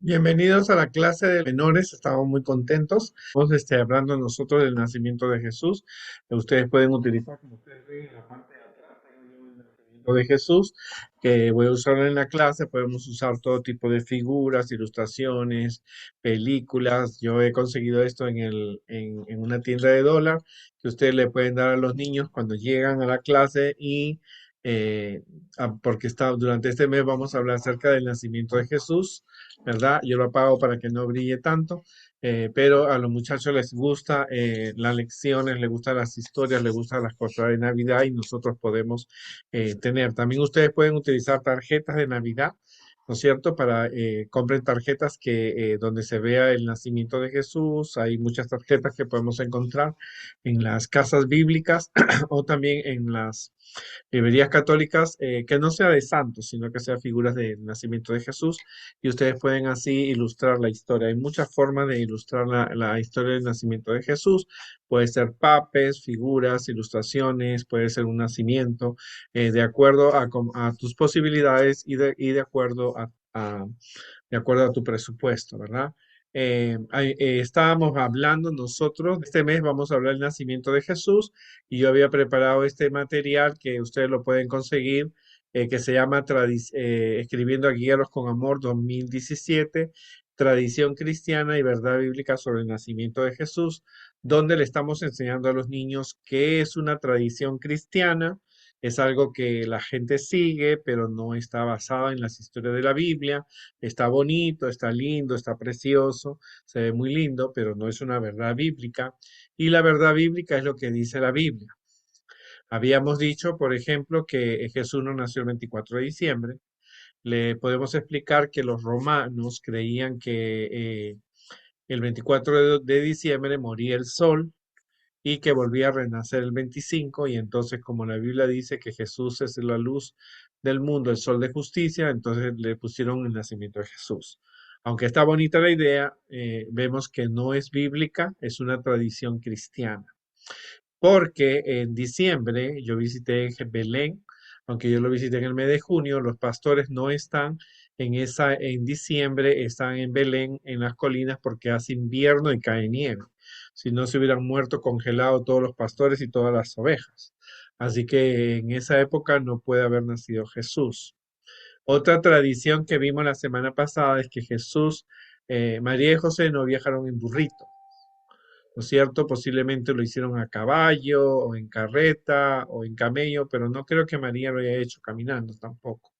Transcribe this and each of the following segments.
Bienvenidos a la clase de menores, estamos muy contentos. Estamos hablando nosotros del nacimiento de Jesús. Ustedes pueden utilizar, como ustedes ven en la parte de atrás, tengo yo el nacimiento de Jesús, que voy a usarlo en la clase. Podemos usar todo tipo de figuras, ilustraciones, películas. Yo he conseguido esto en una tienda de dólar que ustedes le pueden dar a los niños cuando llegan a la clase eh, porque durante este mes vamos a hablar acerca del nacimiento de Jesús, ¿verdad? Yo lo apago para que no brille tanto, pero a los muchachos les gusta las lecciones, les gustan las historias, les gustan las cosas de Navidad y nosotros podemos tener. También ustedes pueden utilizar tarjetas de Navidad, ¿no es cierto? Para compren tarjetas donde se vea el nacimiento de Jesús. Hay muchas tarjetas que podemos encontrar en las casas bíblicas o también en las librerías católicas, que no sea de santos, sino que sea figuras del nacimiento de Jesús, y ustedes pueden así ilustrar la historia. Hay muchas formas de ilustrar la historia del nacimiento de Jesús. Puede ser papes, figuras, ilustraciones, puede ser un nacimiento, de acuerdo a tus posibilidades y de acuerdo a tu presupuesto, ¿verdad? Estábamos hablando nosotros, este mes vamos a hablar del nacimiento de Jesús, y yo había preparado este material que ustedes lo pueden conseguir, que se llama Escribiendo a Guíalos con Amor 2017, Tradición Cristiana y Verdad Bíblica sobre el Nacimiento de Jesús, donde le estamos enseñando a los niños qué es una tradición cristiana. Es algo que la gente sigue, pero no está basada en las historias de la Biblia. Está bonito, está lindo, está precioso, se ve muy lindo, pero no es una verdad bíblica. Y la verdad bíblica es lo que dice la Biblia. Habíamos dicho, por ejemplo, que Jesús no nació el 24 de diciembre. Le podemos explicar que los romanos creían que el 24 de diciembre moría el sol y que volvía a renacer el 25, y entonces, como la Biblia dice que Jesús es la luz del mundo, el sol de justicia, entonces le pusieron el nacimiento de Jesús. Aunque está bonita la idea, vemos que no es bíblica, es una tradición cristiana. Porque en diciembre yo visité Belén, aunque yo lo visité en el mes de junio. Los pastores no están en diciembre, están en Belén, en las colinas, porque hace invierno y cae nieve. Si no, se hubieran muerto congelados todos los pastores y todas las ovejas. Así que en esa época no puede haber nacido Jesús. Otra tradición que vimos la semana pasada es que María y José no viajaron en burrito, ¿no es cierto? Posiblemente lo hicieron a caballo o en carreta o en camello, pero no creo que María lo haya hecho caminando tampoco.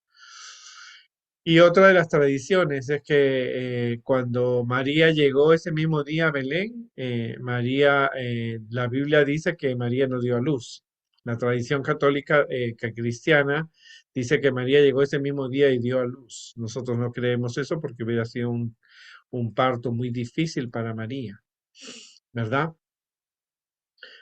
Y otra de las tradiciones es que cuando María llegó ese mismo día a Belén, la Biblia dice que María no dio a luz. La tradición católica, cristiana, dice que María llegó ese mismo día y dio a luz. Nosotros no creemos eso porque hubiera sido un parto muy difícil para María, ¿verdad?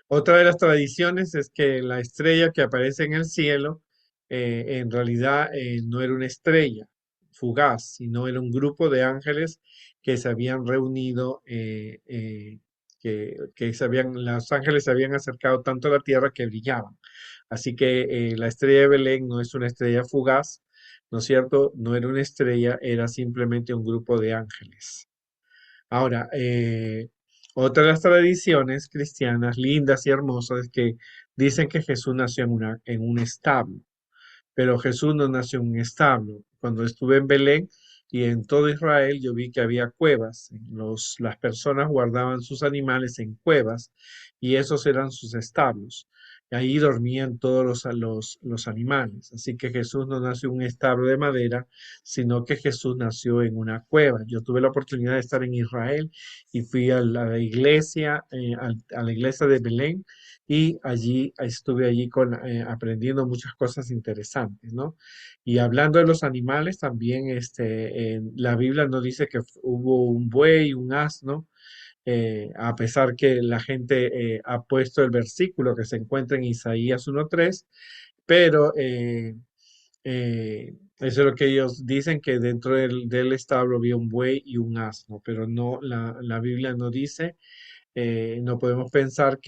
Otra de las tradiciones es que la estrella que aparece en el cielo, en realidad no era una estrella fugaz, sino era un grupo de ángeles que se habían reunido, los ángeles se habían acercado tanto a la tierra que brillaban. Así que la estrella de Belén no es una estrella fugaz, ¿no es cierto? No era una estrella, era simplemente un grupo de ángeles. Ahora, otra de las tradiciones cristianas lindas y hermosas es que dicen que Jesús nació en un establo, pero Jesús no nació en un establo. Cuando estuve en Belén y en todo Israel, yo vi que había cuevas. Las personas guardaban sus animales en cuevas, y esos eran sus establos. Y ahí dormían todos los animales. Así que Jesús no nació en un establo de madera, sino que Jesús nació en una cueva. Yo tuve la oportunidad de estar en Israel y fui la iglesia, a la iglesia de Belén, y allí estuve aprendiendo muchas cosas interesantes, ¿no? Y hablando de los animales, también en la Biblia nos dice que hubo un buey, un asno, a pesar que la gente ha puesto el versículo que se encuentra en Isaías 1:3, pero eso es lo que ellos dicen, que dentro del establo había un buey y un asno, pero no, la Biblia no dice. No podemos pensar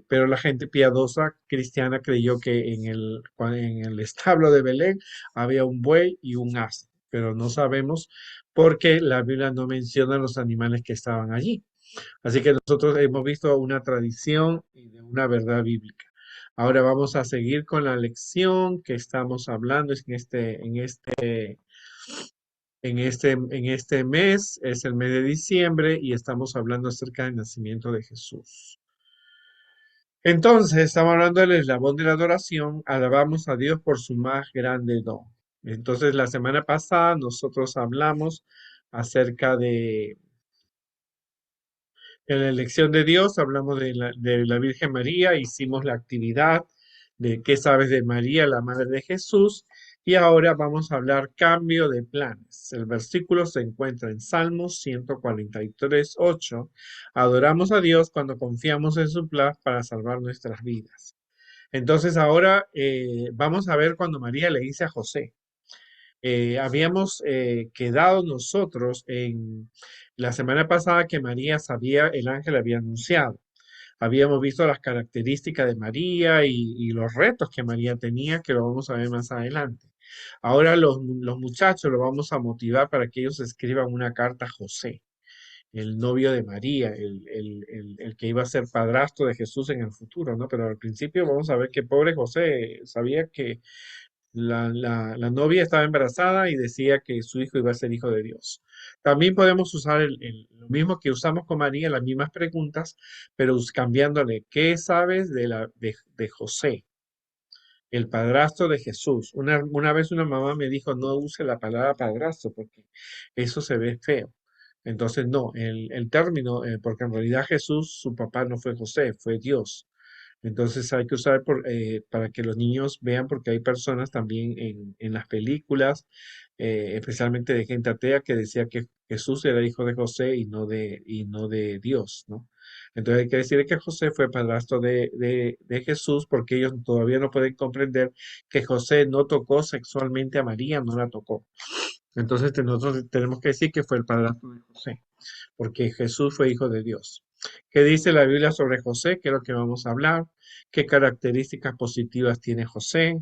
pero la gente piadosa cristiana creyó que en el establo de Belén había un buey y un asno, pero no sabemos porque la Biblia no menciona los animales que estaban allí. Así que nosotros hemos visto una tradición y de una verdad bíblica. Ahora vamos a seguir con la lección que estamos hablando en este mes, es el mes de diciembre y estamos hablando acerca del nacimiento de Jesús. Entonces, estamos hablando del eslabón de la adoración, alabamos a Dios por su más grande don. Entonces, la semana pasada nosotros hablamos acerca de la elección de Dios, hablamos de la Virgen María, hicimos la actividad de qué sabes de María, la Madre de Jesús, y ahora vamos a hablar cambio de planes. El versículo se encuentra en Salmos 143:8. Adoramos a Dios cuando confiamos en su plan para salvar nuestras vidas. Entonces ahora vamos a ver cuando María le dice a José. Habíamos quedado nosotros en la semana pasada que María sabía, el ángel había anunciado. Habíamos visto las características de María y los retos que María tenía, que lo vamos a ver más adelante. Ahora los muchachos los vamos a motivar para que ellos escriban una carta a José, el novio de María, el que iba a ser padrastro de Jesús en el futuro, ¿no? Pero al principio vamos a ver que pobre José sabía que la novia estaba embarazada y decía que su hijo iba a ser hijo de Dios. También podemos usar lo mismo que usamos con María, las mismas preguntas, pero cambiándole, ¿qué sabes de José, el padrastro de Jesús? Una vez una mamá me dijo, no use la palabra padrastro porque eso se ve feo. Entonces, no, el término, porque en realidad Jesús, su papá no fue José, fue Dios. Entonces hay que usar para que los niños vean, porque hay personas también en las películas, especialmente de gente atea, que decía que Jesús era hijo de José y no de Dios, ¿no? Entonces hay que decir que José fue padrastro de Jesús, porque ellos todavía no pueden comprender que José no tocó sexualmente a María, no la tocó. Entonces nosotros tenemos que decir que fue el padrastro de José, porque Jesús fue hijo de Dios. ¿Qué dice la Biblia sobre José? ¿Qué es lo que vamos a hablar? ¿Qué características positivas tiene José?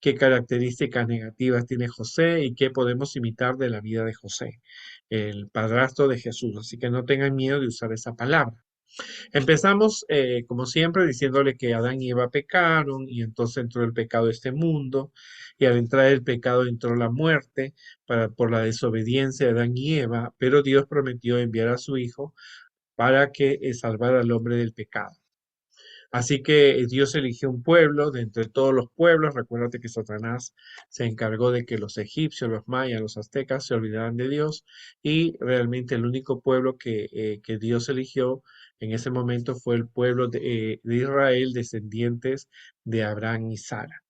¿Qué características negativas tiene José? ¿Y qué podemos imitar de la vida de José, el padrastro de Jesús? Así que no tengan miedo de usar esa palabra. Empezamos, como siempre, diciéndole que Adán y Eva pecaron y entonces entró el pecado a este mundo, y al entrar el pecado entró la muerte por la desobediencia de Adán y Eva, pero Dios prometió enviar a su Hijo para que salvara al hombre del pecado. Así que Dios eligió un pueblo de entre todos los pueblos. Recuérdate que Satanás se encargó de que los egipcios, los mayas, los aztecas se olvidaran de Dios, y realmente el único pueblo que Dios eligió en ese momento fue el pueblo de Israel, descendientes de Abraham y Sara.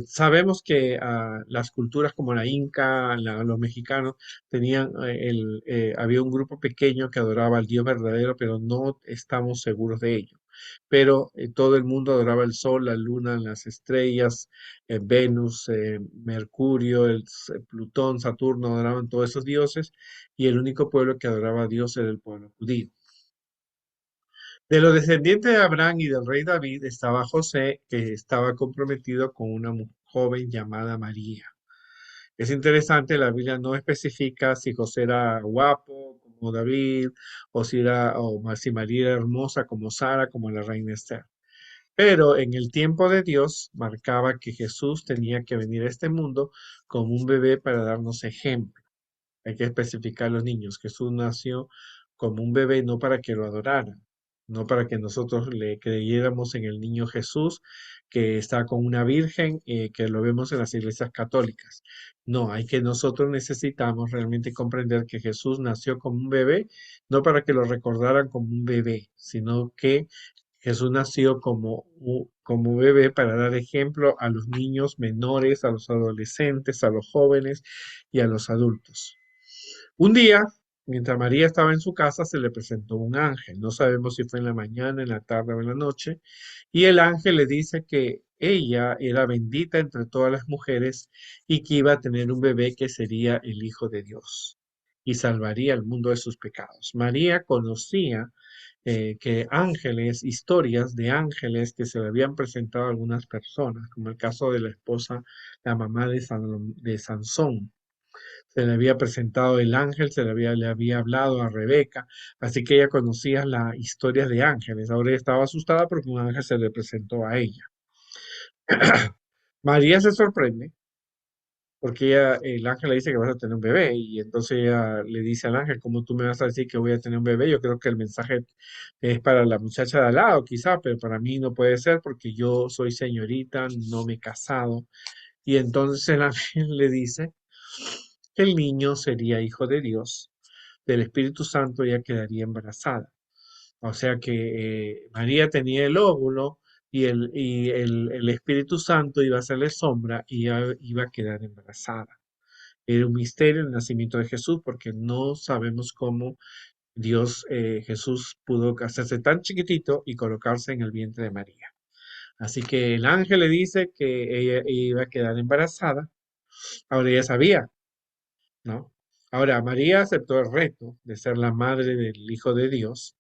Sabemos que las culturas como la inca, los mexicanos, había un grupo pequeño que adoraba al Dios verdadero, pero no estamos seguros de ello. Pero todo el mundo adoraba el sol, la luna, las estrellas, Venus, Mercurio, Plutón, Saturno, adoraban todos esos dioses, y el único pueblo que adoraba a Dios era el pueblo judío. De los descendientes de Abraham y del rey David estaba José, que estaba comprometido con una joven llamada María. Es interesante, la Biblia no especifica si José era guapo como David, o si María era hermosa como Sara, como la reina Esther. Pero en el tiempo de Dios marcaba que Jesús tenía que venir a este mundo como un bebé para darnos ejemplo. Hay que especificar a los niños. Jesús nació como un bebé, no para que lo adoraran, no para que nosotros le creyéramos en el niño Jesús que está con una virgen, que lo vemos en las iglesias católicas. No, nosotros necesitamos realmente comprender que Jesús nació como un bebé, no para que lo recordaran como un bebé, sino que Jesús nació como bebé para dar ejemplo a los niños menores, a los adolescentes, a los jóvenes y a los adultos. Un día, mientras María estaba en su casa, se le presentó un ángel. No sabemos si fue en la mañana, en la tarde o en la noche. Y el ángel le dice que ella era bendita entre todas las mujeres y que iba a tener un bebé que sería el Hijo de Dios y salvaría al mundo de sus pecados. María conocía que ángeles, historias de ángeles que se le habían presentado a algunas personas, como el caso de la esposa, la mamá de Sansón. Se le había presentado el ángel, le había hablado a Rebeca, así que ella conocía las historias de ángeles. Ahora ella estaba asustada porque un ángel se le presentó a ella. María se sorprende porque el ángel le dice que vas a tener un bebé y entonces ella le dice al ángel, ¿cómo tú me vas a decir que voy a tener un bebé? Yo creo que el mensaje es para la muchacha de al lado, quizá, pero para mí no puede ser porque yo soy señorita, no me he casado. Y entonces el ángel le dice que el niño sería hijo de Dios, del Espíritu Santo, y ella quedaría embarazada. O sea que María tenía el óvulo y el Espíritu Santo iba a hacerle sombra y ella iba a quedar embarazada. Era un misterio el nacimiento de Jesús porque no sabemos cómo Jesús pudo hacerse tan chiquitito y colocarse en el vientre de María. Así que el ángel le dice que ella iba a quedar embarazada. Ahora ella sabía, ¿no? Ahora María aceptó el reto de ser la madre del Hijo de Dios,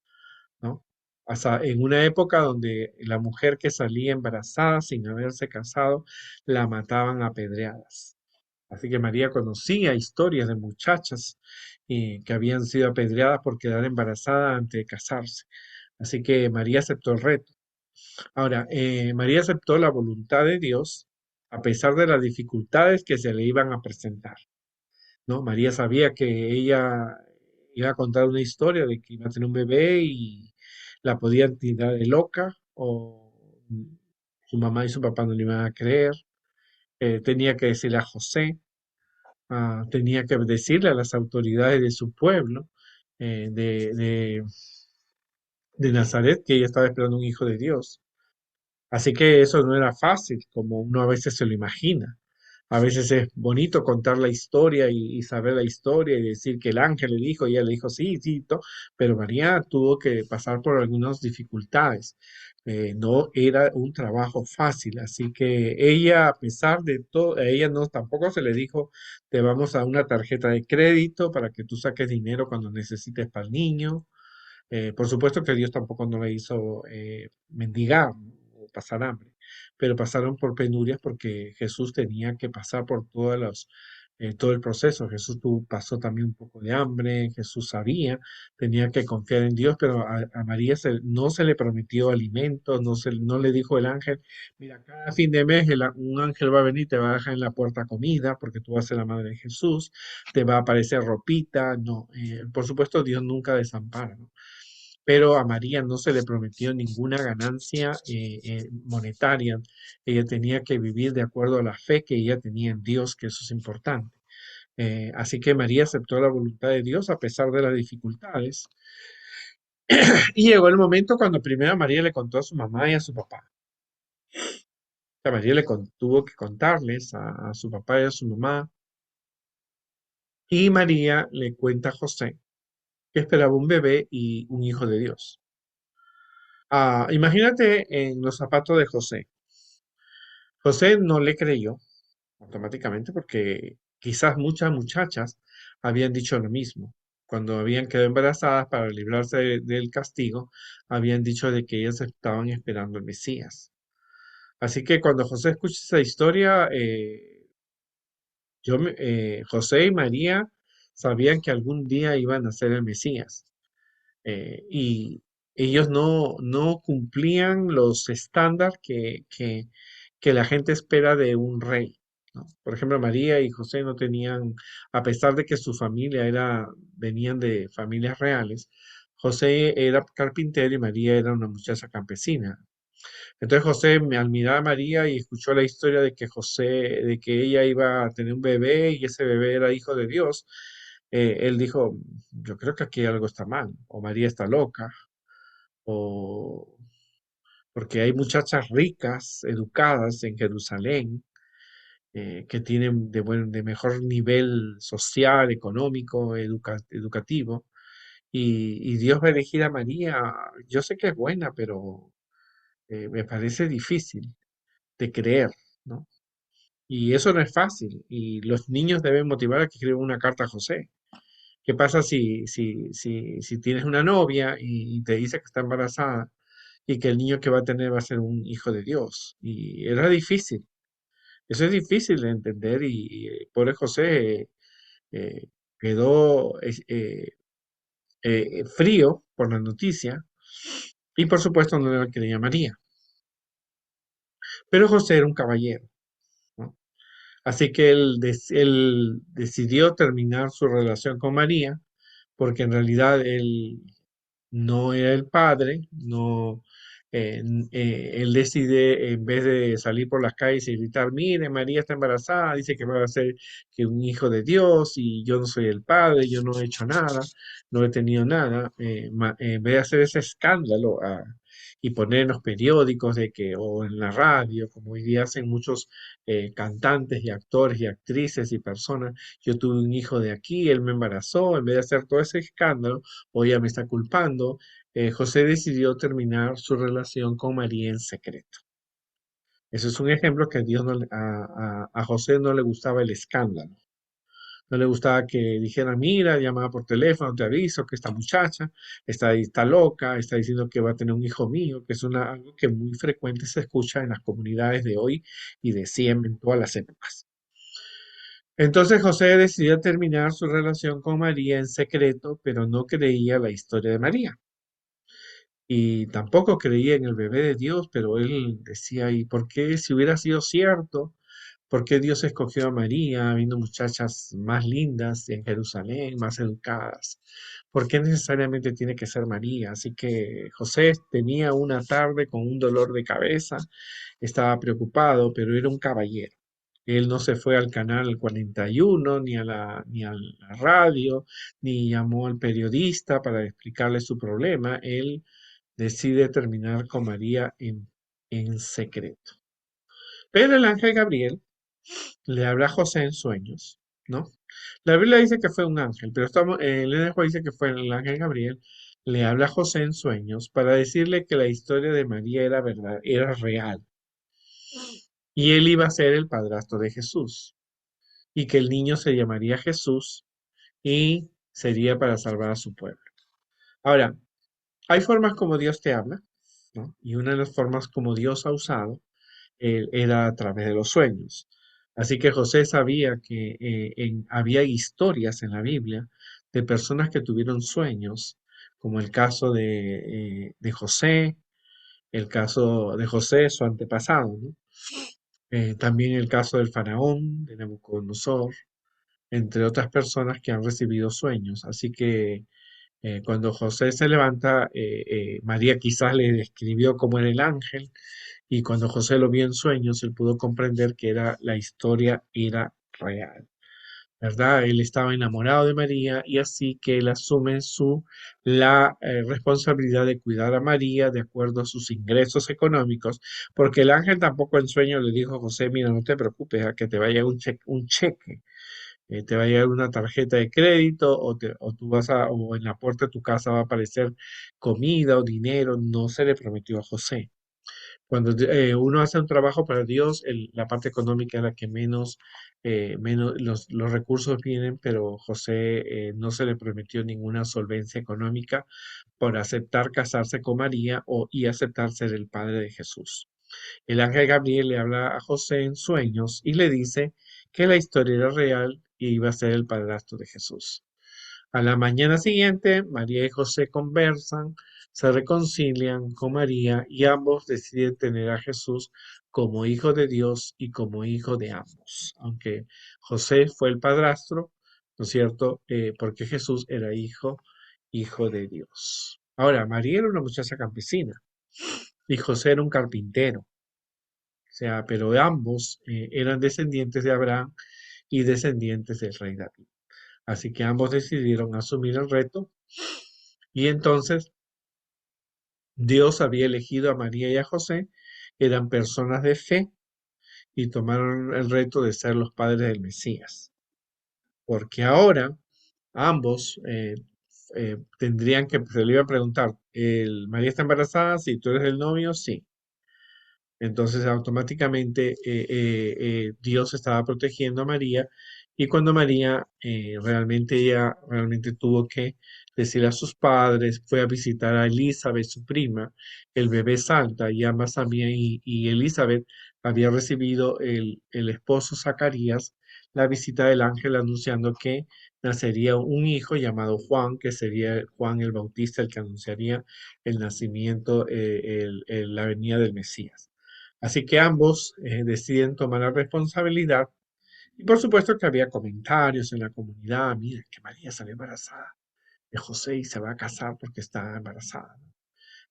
¿no? Hasta en una época donde la mujer que salía embarazada sin haberse casado, la mataban a pedradas. Así que María conocía historias de muchachas que habían sido apedreadas por quedar embarazada antes de casarse. Así que María aceptó el reto. Ahora, María aceptó la voluntad de Dios a pesar de las dificultades que se le iban a presentar, ¿no? María sabía que ella iba a contar una historia de que iba a tener un bebé y la podían tirar de loca o su mamá y su papá no le iban a creer. Tenía que decirle a José, tenía que decirle a las autoridades de su pueblo, eh, de, de, de Nazaret, que ella estaba esperando un hijo de Dios. Así que eso no era fácil, como uno a veces se lo imagina. A veces es bonito contar la historia y saber la historia y decir que el ángel le dijo y ella le dijo sí, sí, pero María tuvo que pasar por algunas dificultades. No era un trabajo fácil, así que ella, a pesar de todo, a ella no tampoco se le dijo te vamos a dar una tarjeta de crédito para que tú saques dinero cuando necesites para el niño. Por supuesto que Dios tampoco no le hizo mendigar o pasar hambre, pero pasaron por penurias porque Jesús tenía que pasar por todo el proceso. Pasó también un poco de hambre, Jesús sabía, tenía que confiar en Dios, pero a María no se le prometió alimentos, no le dijo el ángel, mira, cada fin de mes un ángel va a venir y te va a dejar en la puerta comida porque tú vas a ser la madre de Jesús, te va a aparecer ropita, no, por supuesto Dios nunca desampara, ¿no? Pero a María no se le prometió ninguna ganancia monetaria. Ella tenía que vivir de acuerdo a la fe que ella tenía en Dios, que eso es importante. Así que María aceptó la voluntad de Dios a pesar de las dificultades. Y llegó el momento cuando primero María le contó a su mamá y a su papá. O sea, tuvo que contarles a su papá y a su mamá. Y María le cuenta a José que esperaba un bebé y un hijo de Dios. Imagínate en los zapatos de José. José no le creyó automáticamente porque quizás muchas muchachas habían dicho lo mismo. Cuando habían quedado embarazadas para librarse del castigo, habían dicho de que ellas estaban esperando el Mesías. Así que cuando José escucha esa historia, José y María sabían que algún día iban a ser el Mesías. Y ellos no cumplían los estándares que la gente espera de un rey, ¿no? Por ejemplo, María y José no tenían, a pesar de que su familia venían de familias reales, José era carpintero y María era una muchacha campesina. Entonces José, al mirar a María y escuchó la historia de que ella iba a tener un bebé y ese bebé era hijo de Dios, él dijo, yo creo que aquí algo está mal, o María está loca, o porque hay muchachas ricas, educadas en Jerusalén, que tienen de mejor nivel social, económico, educativo, y Dios va a elegir a María. Yo sé que es buena, pero me parece difícil de creer, ¿no? Y eso no es fácil. Y los niños deben motivar a que escriban una carta a José. ¿Qué pasa si tienes una novia y te dice que está embarazada y que el niño que va a tener va a ser un hijo de Dios? Y era difícil. Eso es difícil de entender y pobre José eh, quedó frío por la noticia y por supuesto no le creía a María. Pero José era un caballero, ¿no? Así que él decidió terminar su relación con María porque en realidad él no era el padre, no, él decide, en vez de salir por las calles y gritar, mire, María está embarazada, dice que va a ser que un hijo de Dios y yo no soy el padre, yo no he hecho nada, no he tenido nada, en vez de hacer ese escándalo y poner en los periódicos de que, o en la radio, como hoy día hacen muchos cantantes y actores y actrices y personas, yo tuve un hijo de aquí, él me embarazó, en vez de hacer todo ese escándalo, o ella me está culpando, José decidió terminar su relación con María en secreto. Eso es un ejemplo que a, Dios no, a José no le gustaba el escándalo. No le gustaba que dijera, mira, llamaba por teléfono, te aviso que esta muchacha está loca, está diciendo que va a tener un hijo mío, que es algo que muy frecuente se escucha en las comunidades de hoy y de siempre, en todas las épocas. Entonces José decidió terminar su relación con María en secreto, pero no creía la historia de María. Y tampoco creía en el bebé de Dios, pero él decía, ¿y por qué si hubiera sido cierto? ¿Por qué Dios escogió a María, habiendo muchachas más lindas en Jerusalén, más educadas? ¿Por qué necesariamente tiene que ser María? Así que José tenía una tarde con un dolor de cabeza, estaba preocupado, pero era un caballero. Él no se fue al canal 41, ni a la radio, ni llamó al periodista para explicarle su problema. Él decide terminar con María en secreto. Pero el ángel Gabriel le habla a José en sueños, ¿no? La Biblia dice que fue un ángel, pero el NJ dice que fue el ángel Gabriel, le habla a José en sueños para decirle que la historia de María era verdad, era real, y él iba a ser el padrastro de Jesús, y que el niño se llamaría Jesús y sería para salvar a su pueblo. Ahora, hay formas como Dios te habla, ¿no? Y una de las formas como Dios ha usado era a través de los sueños. Así que José sabía que había historias en la Biblia de personas que tuvieron sueños, como el caso de José, el caso de José, su antepasado, ¿no? También el caso del faraón, de Nabucodonosor, entre otras personas que han recibido sueños. Así que cuando José se levanta, María quizás le describió cómo era el ángel, y cuando José lo vio en sueños, él pudo comprender que la historia era real, ¿verdad? Él estaba enamorado de María y así que él asume la responsabilidad de cuidar a María de acuerdo a sus ingresos económicos, porque el ángel tampoco en sueño le dijo a José, mira, no te preocupes, a que te vaya un cheque, te va a llegar una tarjeta de crédito o tú o en la puerta de tu casa va a aparecer comida o dinero. No se le prometió a José. Cuando uno hace un trabajo para Dios, la parte económica es la que menos los recursos vienen, pero José no se le prometió ninguna solvencia económica por aceptar casarse con María y aceptar ser el padre de Jesús. El ángel Gabriel le habla a José en sueños y le dice que la historia era real y iba a ser el padrastro de Jesús. A la mañana siguiente, María y José conversan, se reconcilian con María y ambos deciden tener a Jesús como hijo de Dios y como hijo de ambos. Aunque José fue el padrastro, ¿no es cierto? Porque Jesús era hijo de Dios. Ahora, María era una muchacha campesina y José era un carpintero. O sea, pero ambos eran descendientes de Abraham y descendientes del rey David. Así que ambos decidieron asumir el reto y entonces Dios había elegido a María y a José, eran personas de fe y tomaron el reto de ser los padres del Mesías. Porque ahora ambos tendrían que, se le iba a preguntar, ¿María está embarazada? Si tú eres el novio, sí. Entonces automáticamente Dios estaba protegiendo a María y cuando María ella realmente tuvo que decir a sus padres, fue a visitar a Elizabeth, su prima, el bebé salta y ambas también y Elizabeth había recibido el esposo Zacarías, la visita del ángel anunciando que nacería un hijo llamado Juan, que sería Juan el Bautista, el que anunciaría el nacimiento, la venida del Mesías. Así que ambos deciden tomar la responsabilidad y por supuesto que había comentarios en la comunidad, mira que María salió embarazada de José y se va a casar porque está embarazada, ¿no?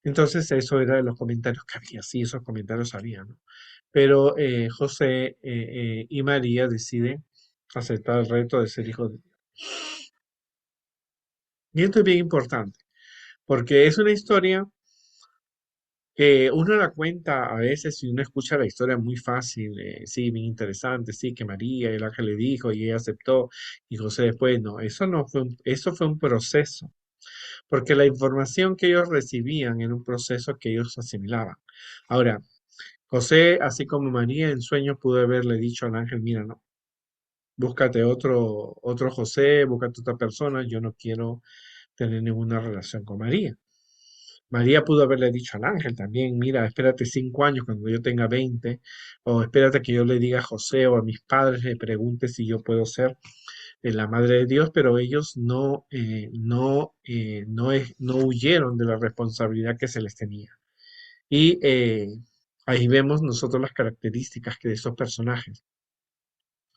Entonces eso era de los comentarios que había, sí, esos comentarios había, ¿no? Pero José y María deciden aceptar el reto de ser hijos de Dios. Y esto es bien importante, porque es una historia que uno la cuenta a veces y uno escucha la historia muy fácil, sí, bien interesante, sí, que María, el ángel le dijo y ella aceptó y José después, no, eso no fue eso fue un proceso, porque la información que ellos recibían era un proceso que ellos asimilaban. Ahora, José, así como María en sueños pudo haberle dicho al ángel, mira, no, búscate otro José, búscate otra persona, yo no quiero tener ninguna relación con María. María pudo haberle dicho al ángel también, mira, espérate 5 años cuando yo tenga 20, o espérate que yo le diga a José o a mis padres, le pregunte si yo puedo ser la madre de Dios, pero ellos no huyeron de la responsabilidad que se les tenía. Y ahí vemos nosotros las características que de esos personajes.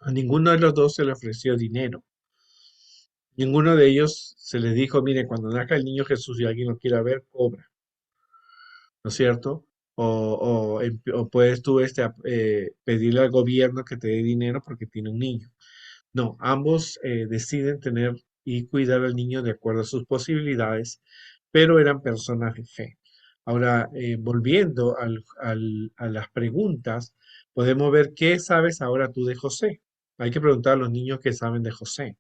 A ninguno de los dos se le ofreció dinero. Ninguno de ellos se les dijo, mire, cuando nazca el niño Jesús y alguien lo quiera ver, cobra. ¿No es cierto? O puedes tú pedirle al gobierno que te dé dinero porque tiene un niño. No, ambos deciden tener y cuidar al niño de acuerdo a sus posibilidades, pero eran personas de fe. Ahora, volviendo a las preguntas, podemos ver qué sabes ahora tú de José. Hay que preguntar a los niños qué saben de José.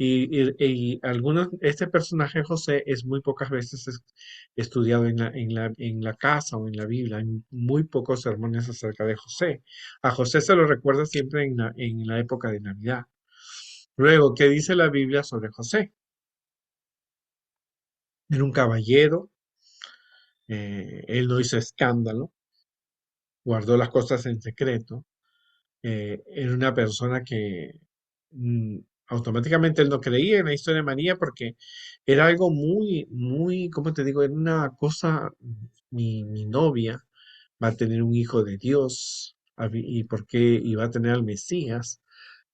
Y algunos, este personaje José es muy pocas veces estudiado en la casa o en la Biblia. Hay muy pocos sermones acerca de José. A José se lo recuerda siempre en la época de Navidad. Luego, ¿qué dice la Biblia sobre José? Era un caballero, él no hizo escándalo, guardó las cosas en secreto, era una persona que mm, automáticamente él no creía en la historia de María porque era algo muy, muy, ¿cómo te digo? Era una cosa, mi novia va a tener un hijo de Dios, y por qué iba a tener al Mesías.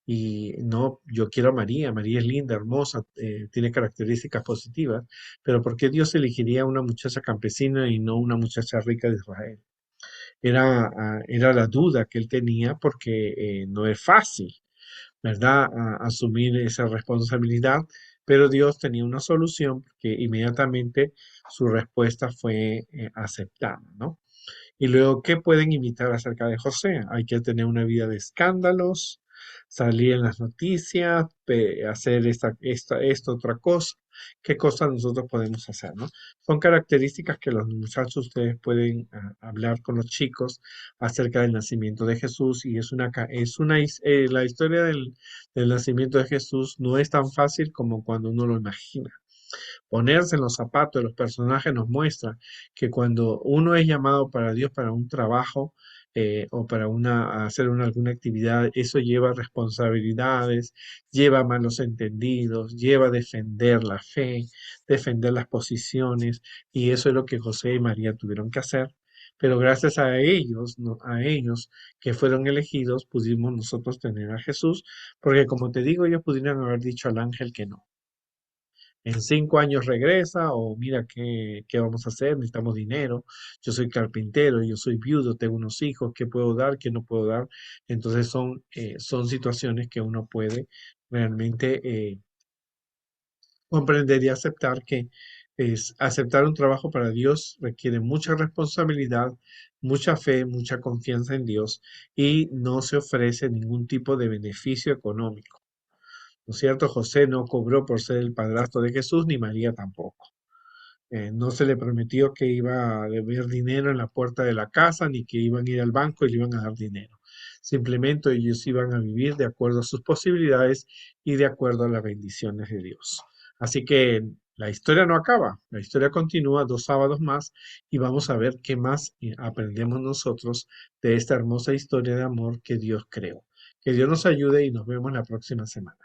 Y no, yo quiero a María, María es linda, hermosa, tiene características positivas, pero ¿por qué Dios elegiría a una muchacha campesina y no una muchacha rica de Israel? Era la duda que él tenía porque no es fácil, ¿verdad? Asumir esa responsabilidad, pero Dios tenía una solución que inmediatamente su respuesta fue aceptada, ¿no? Y luego, ¿qué pueden imitar acerca de José? Hay que tener una vida de escándalos, salir en las noticias, hacer esta otra cosa. ¿Qué cosas nosotros podemos hacer, no? Son características que los muchachos ustedes pueden hablar con los chicos acerca del nacimiento de Jesús y la historia del nacimiento de Jesús no es tan fácil como cuando uno lo imagina. Ponerse en los zapatos de los personajes nos muestra que cuando uno es llamado para Dios para un trabajo o para hacer alguna actividad, eso lleva responsabilidades, lleva malos entendidos, lleva a defender la fe, defender las posiciones, y eso es lo que José y María tuvieron que hacer. Pero gracias a ellos, a ellos que fueron elegidos, pudimos nosotros tener a Jesús, porque como te digo, ellos pudieron haber dicho al ángel que no, en 5 años regresa o mira qué vamos a hacer, necesitamos dinero, yo soy carpintero, yo soy viudo, tengo unos hijos, ¿qué puedo dar, qué no puedo dar? Entonces son situaciones que uno puede realmente comprender y aceptar que aceptar un trabajo para Dios requiere mucha responsabilidad, mucha fe, mucha confianza en Dios y no se ofrece ningún tipo de beneficio económico. ¿No es cierto? José no cobró por ser el padrastro de Jesús, ni María tampoco. No se le prometió que iba a deber dinero en la puerta de la casa, ni que iban a ir al banco y le iban a dar dinero. Simplemente ellos iban a vivir de acuerdo a sus posibilidades y de acuerdo a las bendiciones de Dios. Así que la historia no acaba, la historia continúa 2 sábados más y vamos a ver qué más aprendemos nosotros de esta hermosa historia de amor que Dios creó. Que Dios nos ayude y nos vemos la próxima semana.